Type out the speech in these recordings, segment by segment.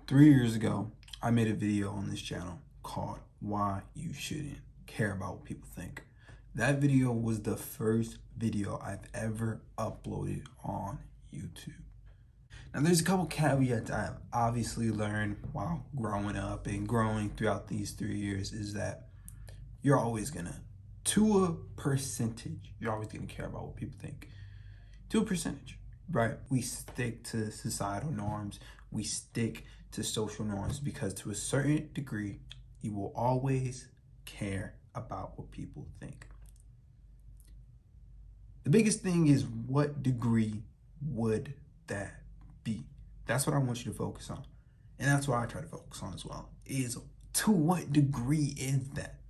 3 years ago, I made a video on this channel called Why You Shouldn't Care About What People Think. That video was the first video I've ever uploaded on YouTube. Now, there's a couple caveats I've obviously learned while growing up and growing throughout these 3 years is that you're always gonna, to a percentage, you're always gonna care about what people think. To a percentage, right? We stick to societal norms. We stick to social norms because to a certain degree, you will always care about what people think. The biggest thing is, what degree would that be? That's what I want you to focus on. And that's what I try to focus on as well, is to what degree is that?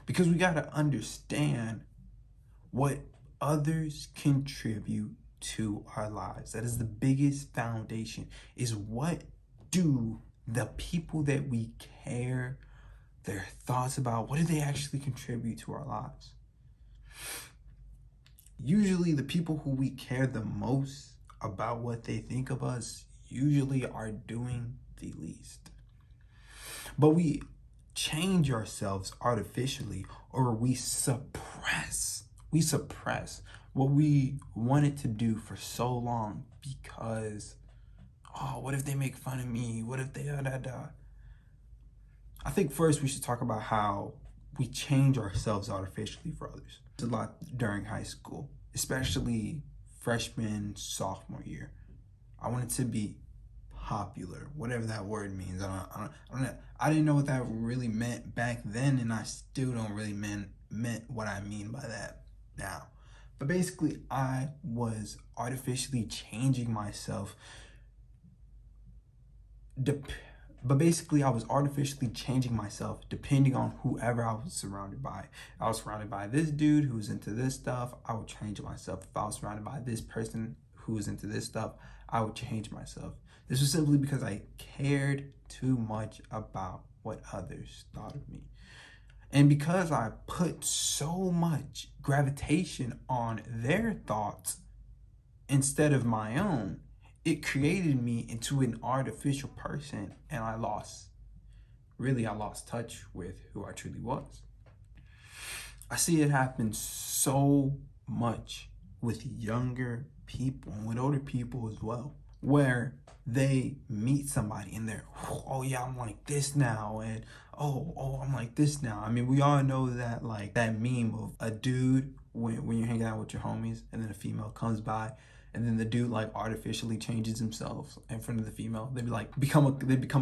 Because we got to understand what others contribute to our lives. That is the biggest foundation, is what do the people that we care, their thoughts about, what do they actually contribute to our lives? Usually the people who we care the most about what they think of us usually are doing the least. But we change ourselves artificially, or we suppress what we wanted to do for so long because, oh, what if they make fun of me? What if they I think first we should talk about how we change ourselves artificially for others. A lot during high school, especially freshman, sophomore year. I wanted to be popular, whatever that word means. I didn't know what that really meant back then, and I still don't really meant what I mean by that now. But basically, I was artificially changing myself. I was artificially changing myself depending on whoever I was surrounded by. If I was surrounded by this dude who was into this stuff, I would change myself. If I was surrounded by this person who was into this stuff, I would change myself. This was simply because I cared too much about what others thought of me. And because I put so much gravitation on their thoughts instead of my own, it created me into an artificial person, and I lost touch with who I truly was. I see it happen so much with younger people and with older people as well, where they meet somebody and they're, oh yeah, I'm like this now, and oh, I'm like this now. I mean, we all know that, like, that meme of a dude when you're hanging out with your homies and then a female comes by, and then the dude like artificially changes himself in front of the female. They become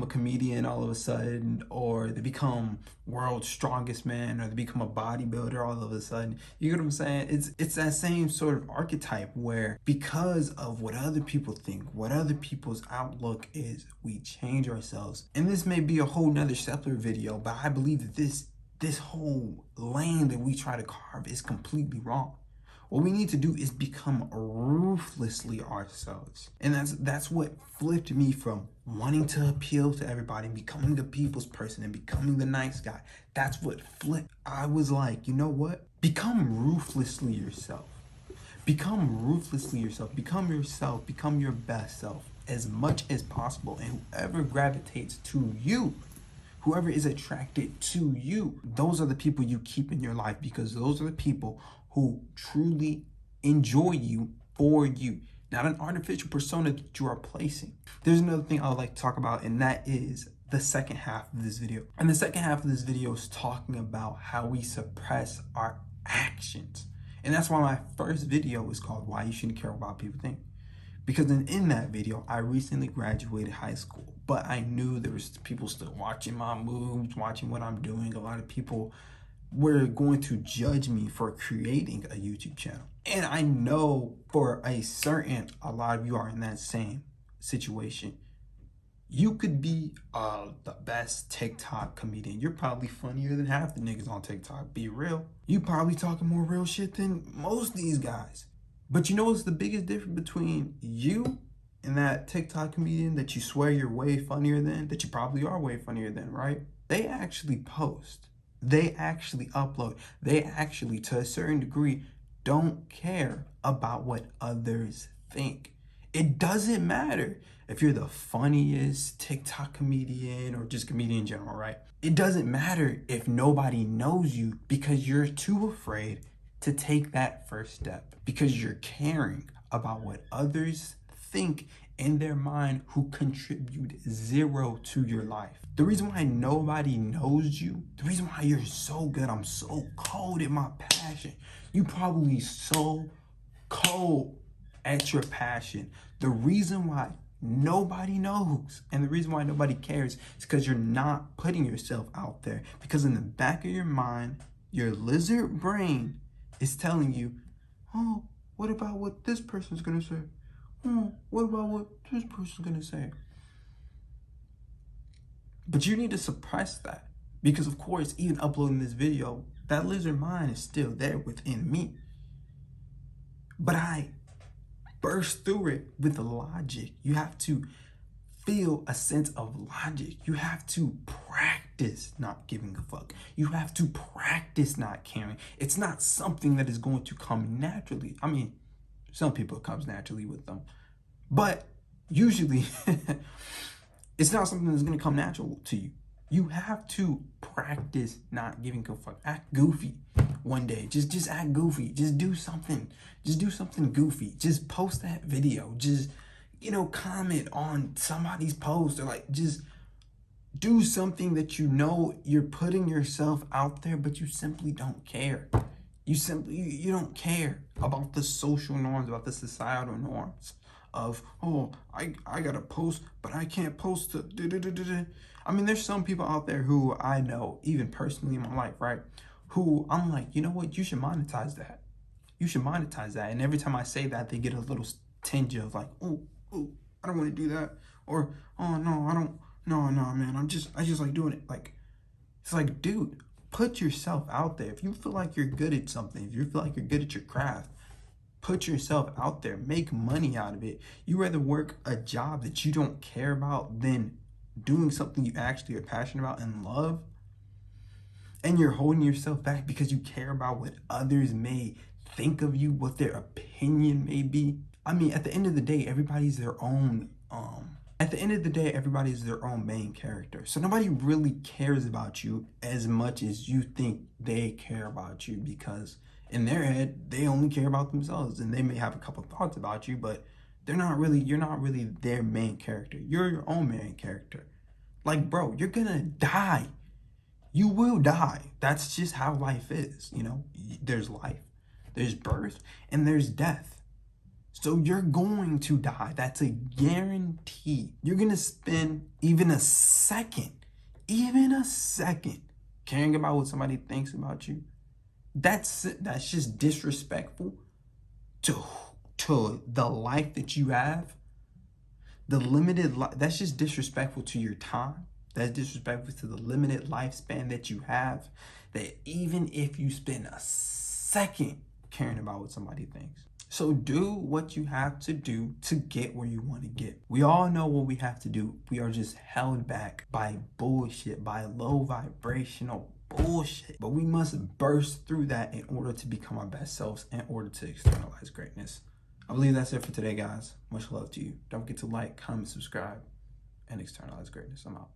a comedian all of a sudden, or they become world's strongest man, or they become a bodybuilder all of a sudden. You get what I'm saying? It's that same sort of archetype where, because of what other people think, what other people's outlook is, we change ourselves. And this may be a whole nother separate video, but I believe that this whole lane that we try to carve is completely wrong. What we need to do is become ruthlessly ourselves. And that's what flipped me from wanting to appeal to everybody, becoming the people's person and becoming the nice guy. That's what flipped. I was like, you know what? Become ruthlessly yourself. Become ruthlessly yourself. Become yourself. Become your best self as much as possible. And whoever gravitates to you, whoever is attracted to you, those are the people you keep in your life, because those are the people who truly enjoy you for you, not an artificial persona that you are placing. There's another thing I would like to talk about, and that is the second half of this video. And the second half of this video is talking about how we suppress our actions. And that's why my first video was called Why You Shouldn't Care About What People Think. Because in that video, I recently graduated high school, but I knew there was people still watching my moves, watching what I'm doing. A lot of people were going to judge me for creating a YouTube channel. And I know for a lot of you are in that same situation. You could be the best TikTok comedian. You're probably funnier than half the niggas on TikTok. Be real. You probably talking more real shit than most of these guys. But you know what's the biggest difference between you and that TikTok comedian that you swear you're way funnier than, that you probably are way funnier than, right? They actually post. They actually upload. They actually, to a certain degree, don't care about what others think. It doesn't matter. if you're the funniest TikTok comedian or just comedian in general, right? It doesn't matter if nobody knows you because you're too afraid to take that first step because you're caring about what others think in their mind who contribute zero to your life. The reason why nobody knows you, the reason why you're so good, I'm so cold at my passion. You probably so cold at your passion. The reason why nobody knows and the reason why nobody cares is because you're not putting yourself out there. Because in the back of your mind, your lizard brain is telling you, oh, what about what this person's gonna say? Oh, what about what this person's gonna say? But you need to suppress that because, of course, even uploading this video, that lizard mind is still there within me. But I burst through it with logic. You have to feel a sense of logic. You have to practice not giving a fuck. You have to practice not caring. It's not something that is going to come naturally. I mean, some people it comes naturally with them, but usually it's not something that's going to come natural to you. You have to practice not giving a fuck. Act goofy one day. Just act goofy. Just do something. Just do something goofy. Just post that video. Just, comment on somebody's post or like just do something that you're putting yourself out there, but you simply don't care. You don't care about the social norms, about the societal norms of, oh, I gotta post, but I can't post to I mean, there's some people out there who I know, even personally in my life, right? Who I'm like, you know what? You should monetize that. You should monetize that. And every time I say that, they get a little tinge of like, oh, I don't want to do that. Or, oh, no, I don't. No, man. I just like doing it. Like, it's like, dude, put yourself out there. If you feel like you're good at something, if you feel like you're good at your craft, put yourself out there. Make money out of it. You rather work a job that you don't care about than doing something you actually are passionate about and love, and you're holding yourself back because you care about what others may think of you, what their opinion may be. I mean, at the end of the day, everybody's their own main character. So nobody really cares about you as much as you think they care about you, because in their head, they only care about themselves, and they may have a couple thoughts about you, but you're not really their main character. You're your own main character. Like, bro, you're gonna die. You will die. That's just how life is. There's life, there's birth, and there's death. So you're going to die. That's a guarantee. You're gonna spend even a second caring about what somebody thinks about you. That's just disrespectful to the life that you have, the limited life. That's just disrespectful to your time. That's disrespectful to the limited lifespan that you have, that even if you spend a second caring about what somebody thinks. So do what you have to do to get where you want to get. We all know what we have to do. We are just held back by bullshit, by low vibrational bullshit. But we must burst through that in order to become our best selves, in order to externalize greatness. I believe that's it for today, guys. Much love to you. Don't forget to like, comment, subscribe, and externalize greatness. I'm out.